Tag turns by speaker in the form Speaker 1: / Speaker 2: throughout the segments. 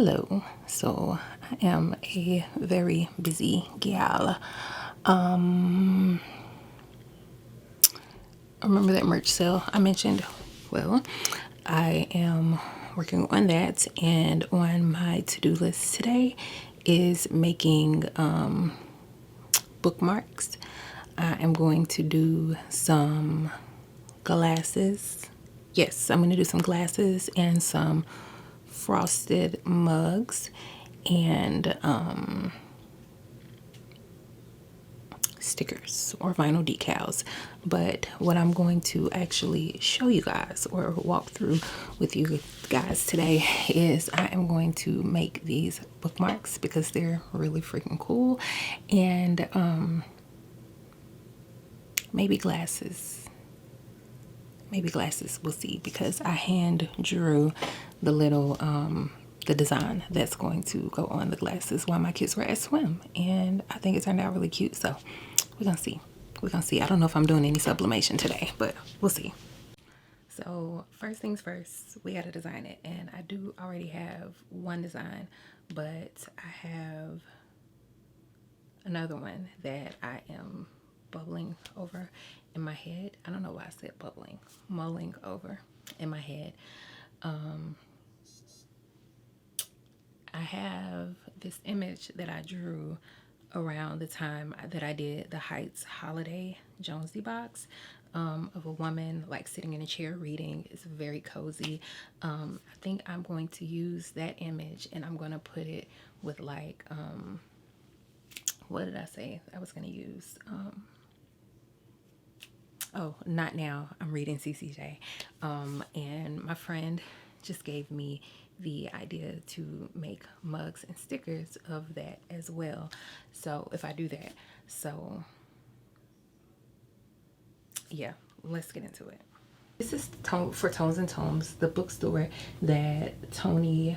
Speaker 1: Hello. So I am a very busy gal. Remember that merch sale I mentioned? Well, I am working on that, and on my to-do list today is making bookmarks. I am going to do some glasses. Yes, I'm going to do some glasses and some frosted mugs and stickers or vinyl decals. But what I'm going to actually show you guys or walk through with you guys today is I am going to make these bookmarks because they're really freaking cool, and maybe glasses. Maybe glasses, we'll see, because I hand drew the little the design that's going to go on the glasses while my kids were at swim, and I think it turned out really cute. So we're gonna see. I don't know if I'm doing any sublimation today, but we'll see. So first things first, we gotta design it, and I do already have one design, but I have another one that I am bubbling over in my head. I don't know why I said bubbling, mulling over in my head. I have this image that I drew around the time that I did the Heights Holiday Jonesy box, of a woman like sitting in a chair reading. It's very cozy. I think I'm going to use that image and I'm going to put it with like, what did I say I was going to use? Oh, Not Now. I'm reading CCJ. And my friend just gave me the idea to make mugs and stickers of that as well. So if I do that, so yeah, let's get into it. This is for Tones and Tomes, the bookstore that Tony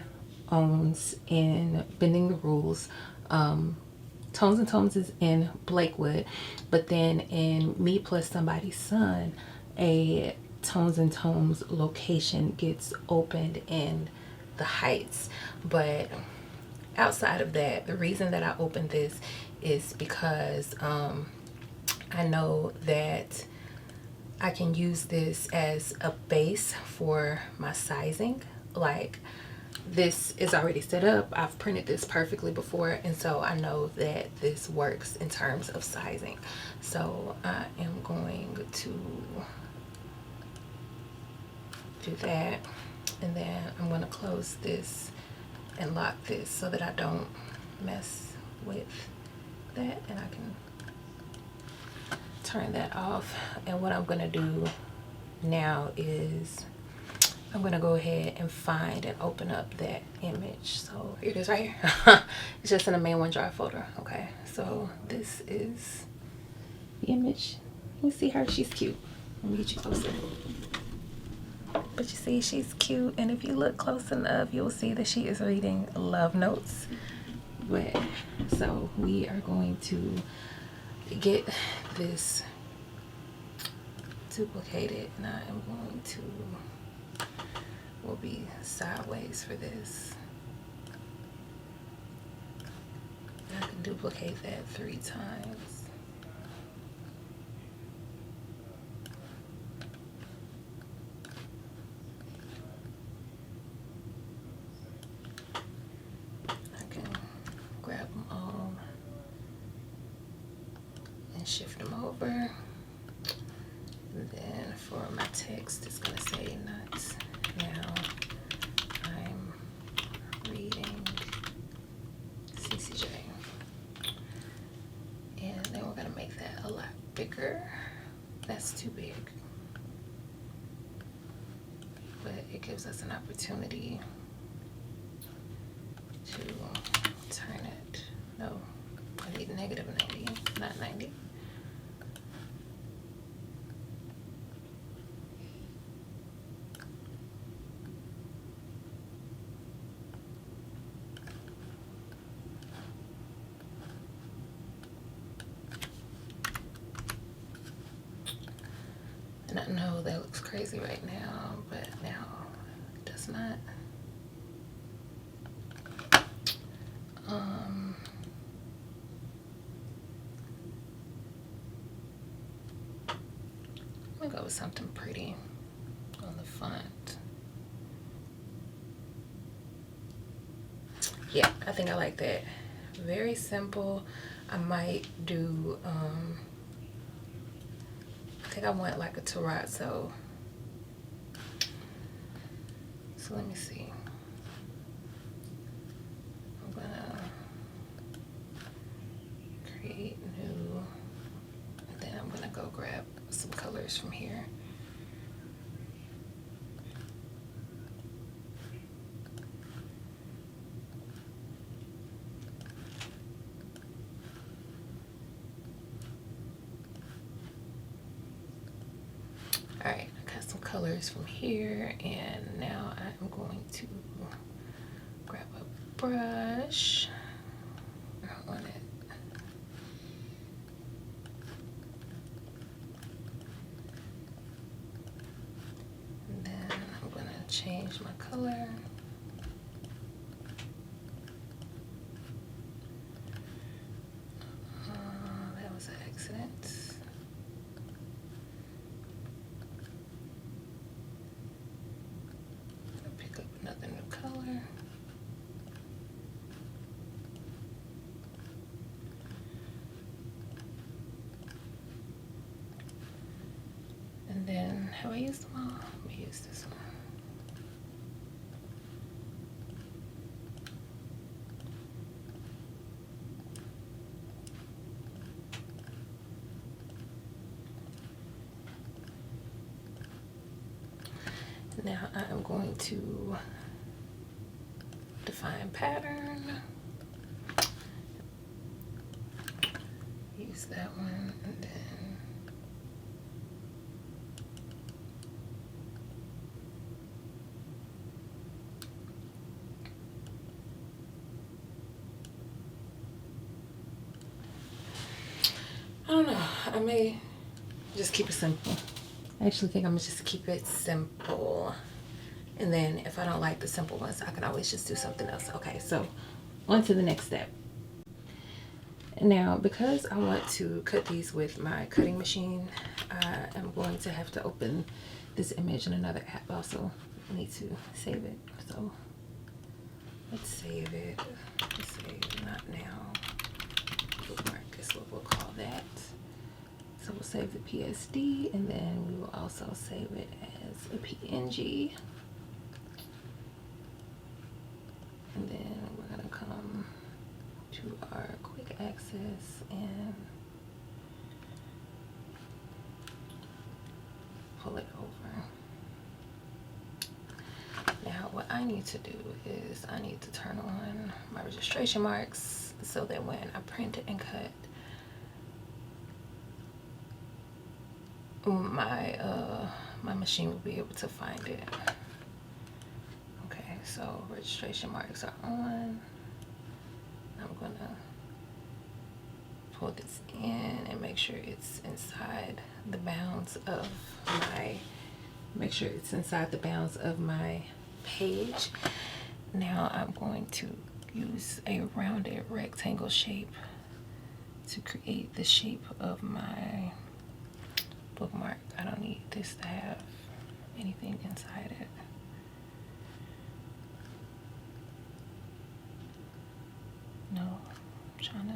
Speaker 1: owns in Bending the Rules. Tones and Tomes is in Blakewood, but then in Me Plus Somebody's Son, a Tones and Tomes location gets opened in the Heights. But outside of that, the reason that I opened this is because I know that I can use this as a base for my sizing. Like, this is already set up. I've printed this perfectly before, and so I know that this works in terms of sizing. So I am going to do that, and then I'm going to close this and lock this so that I don't mess with that, and I can turn that off. And what I'm going to do now is I'm gonna go ahead and find and open up that image. So here it is right here. It's just in the main OneDrive folder. Okay, so this is the image. Let me see her. She's cute. Let me get you closer. But you see, she's cute, and if you look close enough, you'll see that she is reading love notes. But so we are going to get this duplicated, and I am going to will be sideways for this. I can duplicate that 3 times. I can grab them all and shift them over. And then for my text, it's going to say not now. I'm reading CCJ. And then we're going to make that a lot bigger. That's too big. But it gives us an opportunity to turn it. No, I need negative 90, not 90. And I know that looks crazy right now, but now it does not. with something pretty on the front. Yeah, I think I like that. Very simple. I might do, I think I want like a terrazzo. So let me see. I'm gonna create new, and then I'm gonna go grab some colors from here. Alright, I got some colors from here, and now I'm going to grab a brush. I want it. And then I'm going to change my color. That was an accident. Pick up another new color. And then, have I used them all? Let me use this one. Now I am going to define pattern. Use that one, and then I don't know, I may just keep it simple. I actually think I'm gonna just keep it simple. And then if I don't like the simple ones, I can always just do something else. Okay, so on to the next step. Now, because I want to cut these with my cutting machine, I am going to have to open this image in another app. Also need to save it. So let's save it. Let's save not now. Bookmark is what we'll call that. So we'll save the PSD, and then we will also save it as a PNG. And then we're gonna come to our quick access and pull it over. Now what I need to do is I need to turn on my registration marks so that when I print it and cut, my machine will be able to find it. Okay, so registration marks are on. I'm gonna pull this in and make sure it's inside the bounds of my page. Now I'm going to use a rounded rectangle shape to create the shape of my bookmark. I don't need this to have anything inside it. No, I'm trying to.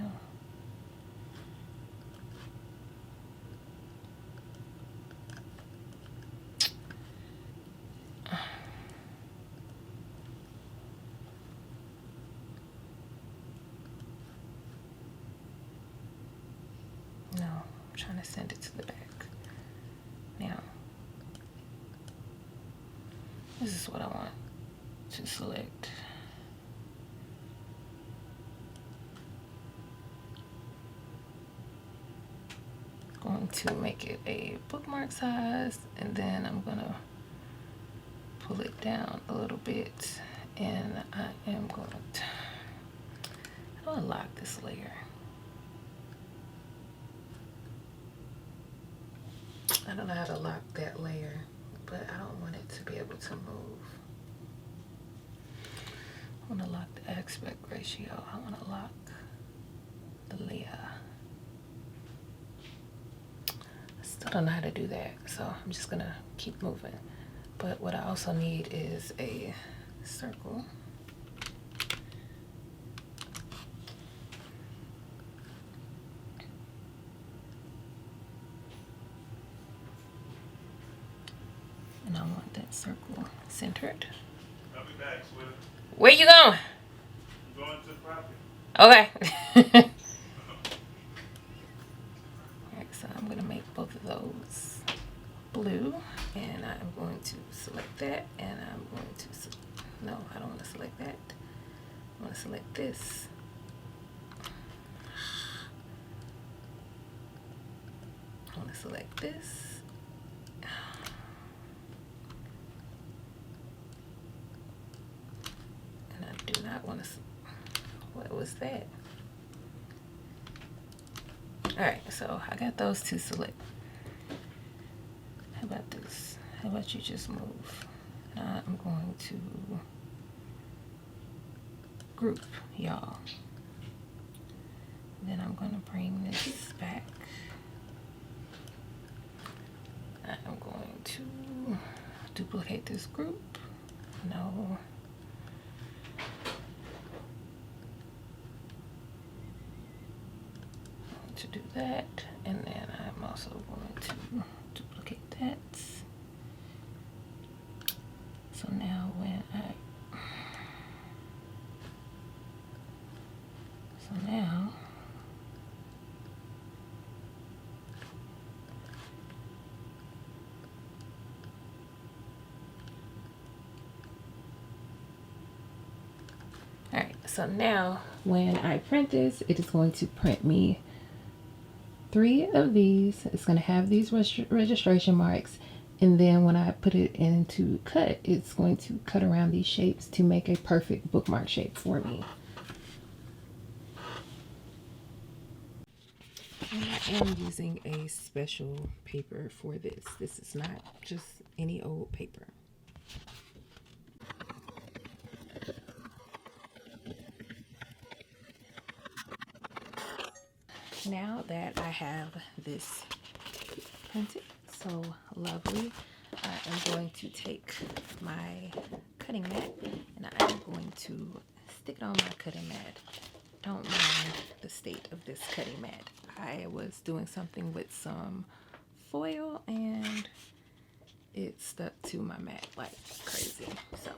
Speaker 1: No, I'm trying to send it to the back. Now, this is what I want to select. Going to make it a bookmark size, and then I'm gonna pull it down a little bit, and I am going to lock this layer. I don't know how to lock that layer, but I don't want it to be able to move. I want to lock the aspect ratio. I want to lock the layer. I still still don't know how to do that, so I'm just gonna keep moving. But what I also need is a circle. And I want that circle centered.
Speaker 2: I'll be back, Swift.
Speaker 1: Where you going?
Speaker 2: I'm going to the property.
Speaker 1: Okay. Alright, so I'm going to make both of those blue. And I'm going to select that. And I'm going to, no, I don't want to select that. I want to select this. I want to select this. And I do not want to, what was that? Alright, so I got those two select. How about this? How about you just move? Now I'm going to group y'all. Then I'm going to bring this back. I'm going to duplicate this group. No. To do that, and then I'm also going to duplicate that. So now when alright, so now when I print this, it is going to print me 3 of these. It's going to have these registration marks, and then when I put it into cut, it's going to cut around these shapes to make a perfect bookmark shape for me. I am using a special paper for this. This is not just any old paper. Now that I have this printed so lovely, I am going to take my cutting mat and I am going to stick it on my cutting mat. Don't mind the state of this cutting mat. I was doing something with some foil and it stuck to my mat like crazy. So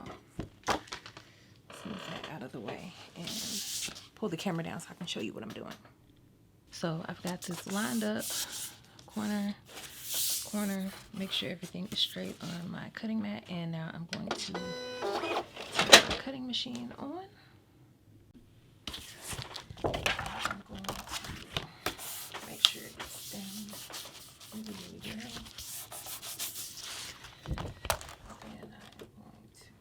Speaker 1: let's move that out of the way and pull the camera down so I can show you what I'm doing. So I've got this lined up, corner, make sure everything is straight on my cutting mat, and now I'm going to turn my cutting machine on. I'm going to make sure it's down really there. And I'm going to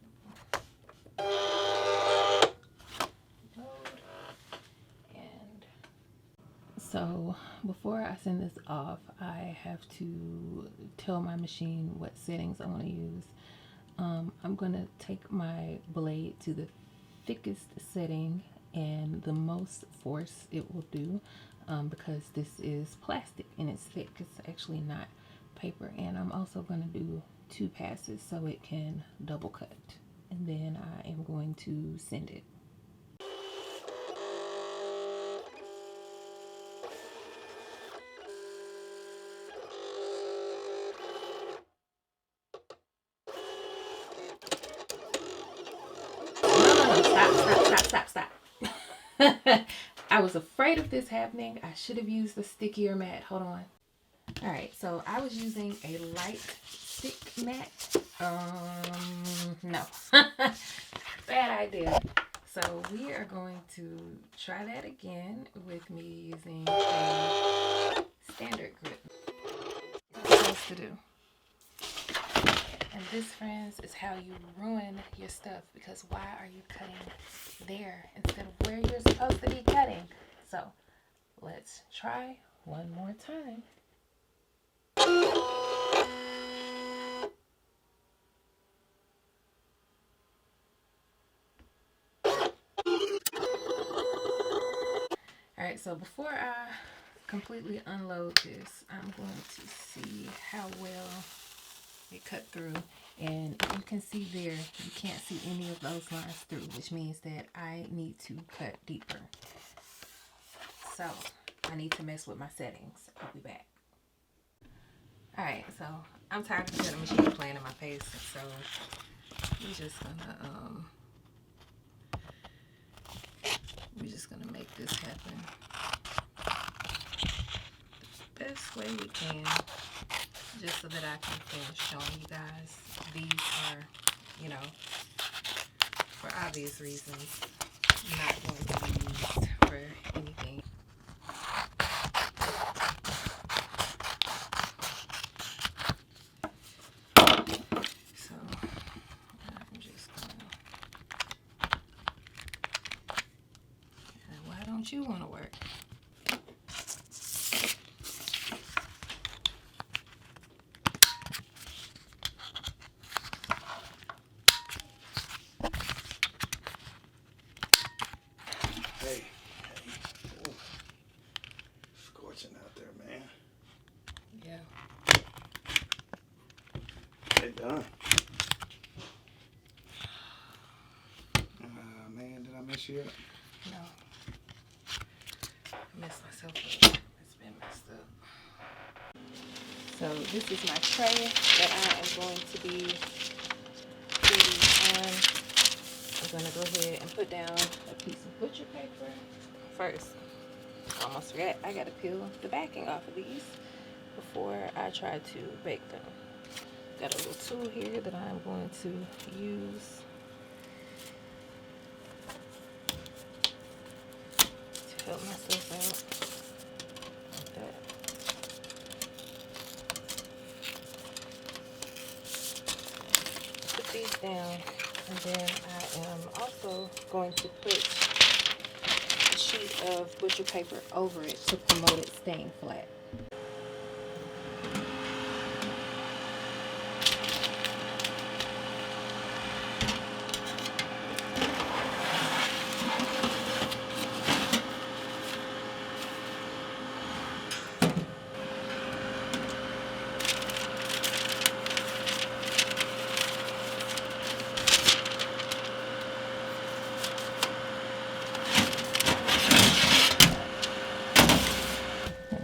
Speaker 1: load. And so before I send this off, I have to tell my machine what settings I want to use. I'm going to take my blade to the thickest setting and the most force it will do, because this is plastic and it's thick. It's actually not paper. And I'm also going to do 2 passes so it can double cut. And then I am going to send it. Stop. I was afraid of this happening. I should have used the stickier mat. Hold on. All right, so I was using a light stick mat. No. Bad idea. So we are going to try that again with me using a standard grip. What I'm supposed to do. And this, friends, is how you ruin your stuff, because why are you cutting there instead of where you're supposed to be cutting? So let's try one more time. All right, so before I completely unload this, I'm going to see how well it cut through. And you can see there, you can't see any of those lines through, which means that I need to cut deeper. So I need to mess with my settings. I'll be back. Alright, so I'm tired of the cutting machine playing in my face, so we're just gonna make this happen the best way we can, just so that I can finish showing you guys. These are, you know, for obvious reasons, not going to be used for anything. So I'm just gonna. Why don't you want to work?
Speaker 2: Hey, ooh, scorching out there, man.
Speaker 1: Yeah.
Speaker 2: They done. Man, did I mess you up?
Speaker 1: No. I messed myself up. It's been messed up. So this is my tray that I am going to be putting on. I'm going to go ahead and put down a piece of butcher paper first. Almost forgot. I got to peel the backing off of these before I try to bake them. Got a little tool here that I'm going to use to help myself out like that. Put these down, and then I am also going to put a sheet of butcher paper over it to promote it staying flat.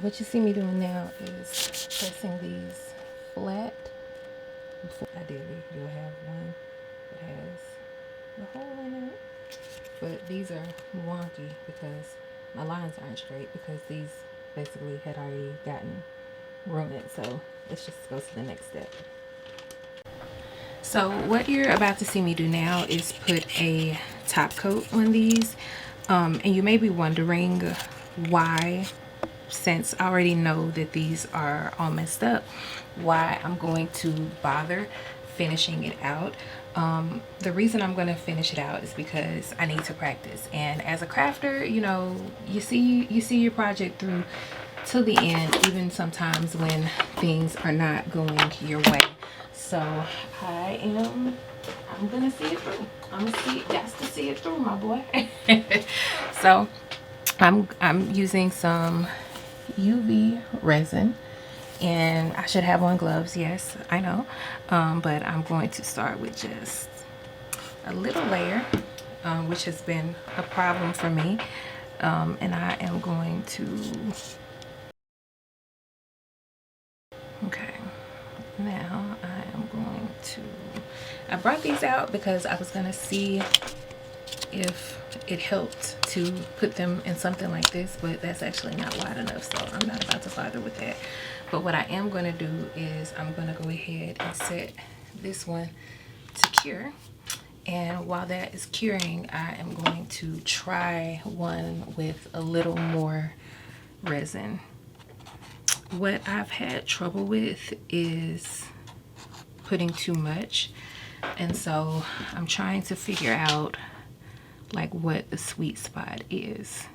Speaker 1: What you see me doing now is pressing these flat. Before ideally you'll have one that has the hole in it, but these are wonky because my lines aren't straight, because these basically had already gotten runted. So let's just go to the next step. So what you're about to see me do now is put a top coat on these, and you may be wondering why, since I already know that these are all messed up, why I'm going to bother finishing it out. The reason I'm going to finish it out is because I need to practice, and as a crafter, you know, you see your project through to the end, even sometimes when things are not going your way. So I'm gonna see it through. I'm gonna see, got to see it through, my boy. So I'm using some UV resin, and I should have on gloves. Yes, I know, but I'm going to start with just a little layer, which has been a problem for me, and I am going to, okay, now I am going to, I brought these out because I was going to see if it helped to put them in something like this, but that's actually not wide enough, so I'm not about to bother with that. But what I am going to do is I'm going to go ahead and set this one to cure, and while that is curing, I am going to try one with a little more resin. What I've had trouble with is putting too much, and so I'm trying to figure out like what the sweet spot is.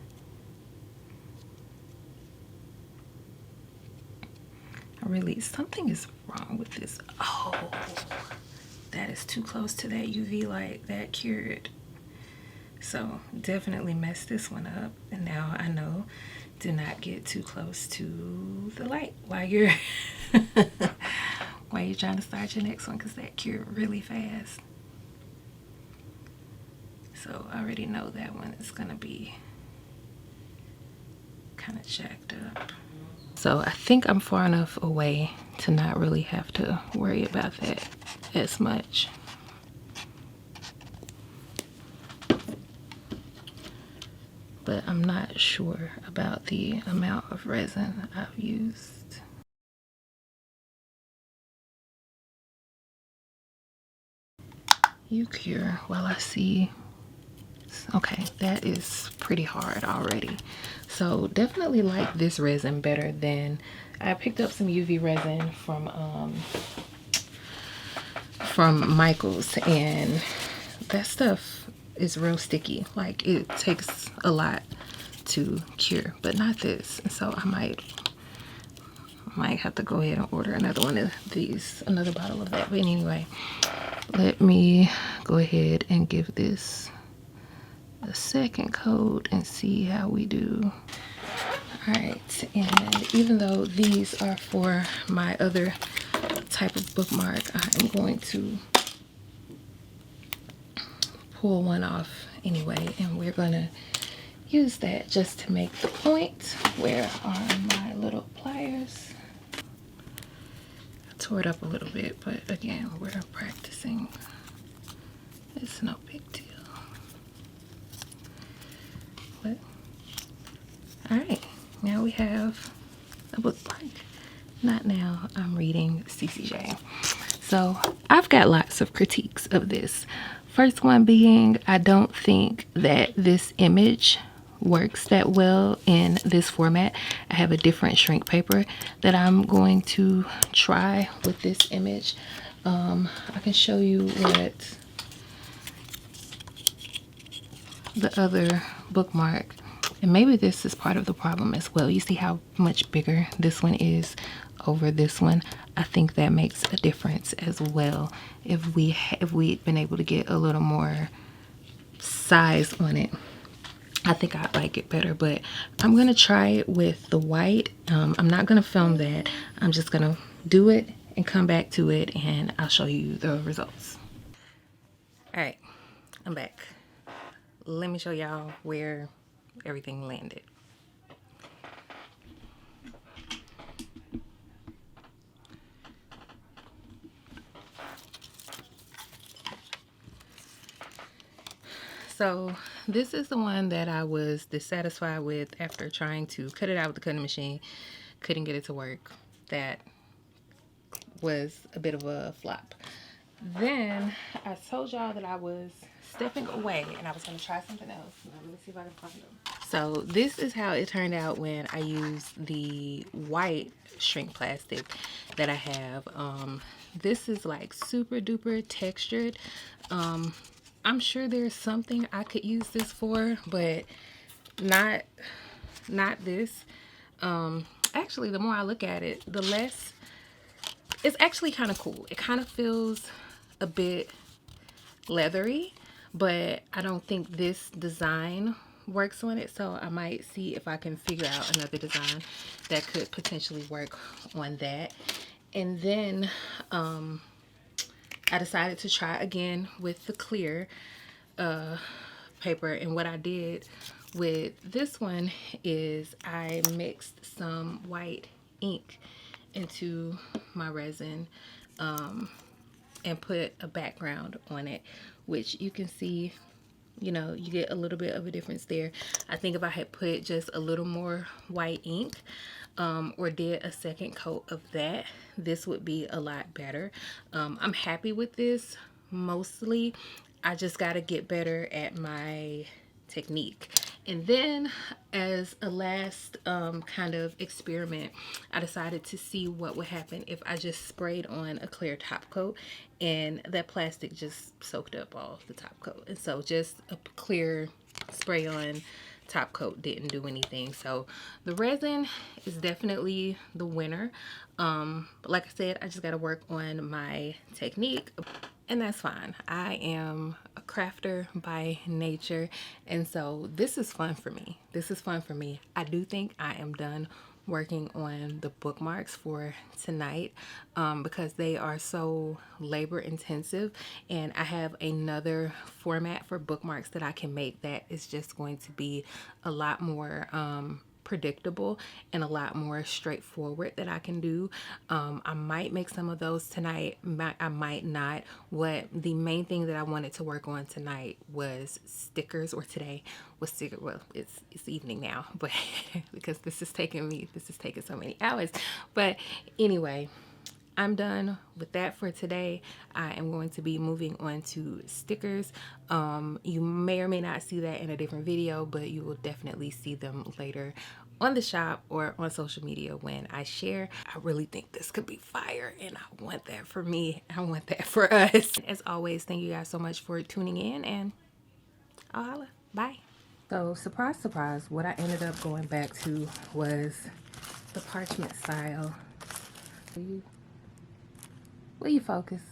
Speaker 1: Something is wrong with this. Oh, that is too close to that UV light. That cured. So definitely messed this one up. And now I know, do not get too close to the light while you're while you're trying to start your next one, because that cured really fast. So I already know that one is gonna be kind of jacked up. So I think I'm far enough away to not really have to worry about that as much. But I'm not sure about the amount of resin I've used. You cure while I see. Okay, that is pretty hard already. So definitely like this resin better than, I picked up some UV resin from Michael's, and that stuff is real sticky. Like, it takes a lot to cure, but not this. And so I might have to go ahead and order another one of these, another bottle of that. But anyway, let me go ahead and give this a second coat and see how we do. All right, and even though these are for my other type of bookmark, I am going to pull one off anyway, and we're gonna use that just to make the point. Where are my little pliers? I tore it up a little bit, but again, we're practicing. It's no big deal. But all right, now we have a bookmark. Not now, I'm reading CCJ. So I've got lots of critiques of this. First one being, I don't think that this image works that well in this format. I have a different shrink paper that I'm going to try with this image. I can show you what the other bookmark, and maybe this is part of the problem as well. You see how much bigger this one is over this one? I think that makes a difference as well. If we'd been able to get a little more size on it, I think I'd like it better. But I'm gonna try it with the white. I'm not gonna film that. I'm just gonna do it and come back to it, and I'll show you the results. All right, I'm back. Let me show y'all where everything landed. So this is the one that I was dissatisfied with after trying to cut it out with the cutting machine. Couldn't get it to work. That was a bit of a flop. Then I told y'all that I was stepping away and I was going to try something else. Now, let me see if I can find them. So this is how it turned out when I used the white shrink plastic that I have. This is like super duper textured. I'm sure there's something I could use this for, but not this. Actually, the more I look at it, the less. It's actually kind of cool. It kind of feels a bit leathery, but I don't think this design works on it. So I might see if I can figure out another design that could potentially work on that. And then I decided to try again with the clear paper. And what I did with this one is I mixed some white ink into my resin and put a background on it, which you can see, you know, you get a little bit of a difference there. I think if I had put just a little more white ink or did a second coat of that, this would be a lot better. I'm happy with this mostly. I just got to get better at my technique. And then as a last kind of experiment, I decided to see what would happen if I just sprayed on a clear top coat and that plastic just soaked up all the top coat. And so just a clear spray on top coat didn't do anything. So the resin is definitely the winner. But like I said, I just got to work on my technique, and that's fine. I am crafter by nature, and so this is fun for me. This is fun for me. I do think I am done working on the bookmarks for tonight because they are so labor intensive, and I have another format for bookmarks that I can make that is just going to be a lot more predictable and a lot more straightforward that I can do. I might make some of those tonight. I might not. What the main thing that I wanted to work on tonight was stickers, or today was sticker. Well, it's evening now, but because this is taking so many hours. But anyway, I'm done with that for today. I am going to be moving on to stickers. You may or may not see that in a different video, but you will definitely see them later on the shop or on social media when I share. I really think this could be fire, and I want that for me. I want that for us. As always, thank you guys so much for tuning in, and I'll holla. Bye. So surprise, surprise, what I ended up going back to was the parchment style. Will you focus?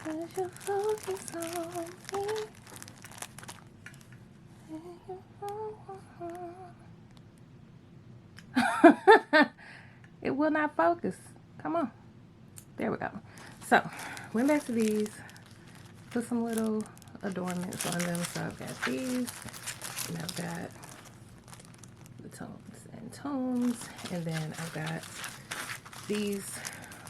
Speaker 1: Will you focus on me? It will not focus. Come on. There we go. So, went back to these. Put some little adornments on them. So I've got these. And I've got the tones and tones. And then I've got these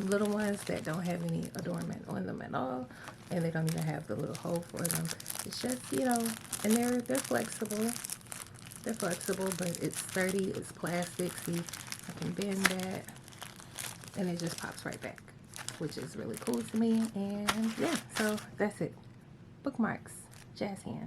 Speaker 1: little ones that don't have any adornment on them at all, and they don't even have the little hole for them. It's just, you know, and they're flexible. They're flexible, but it's sturdy. It's plastic. See, I can bend that, and it just pops right back, which is really cool to me. And yeah, so that's it. Bookmarks, jazz hands.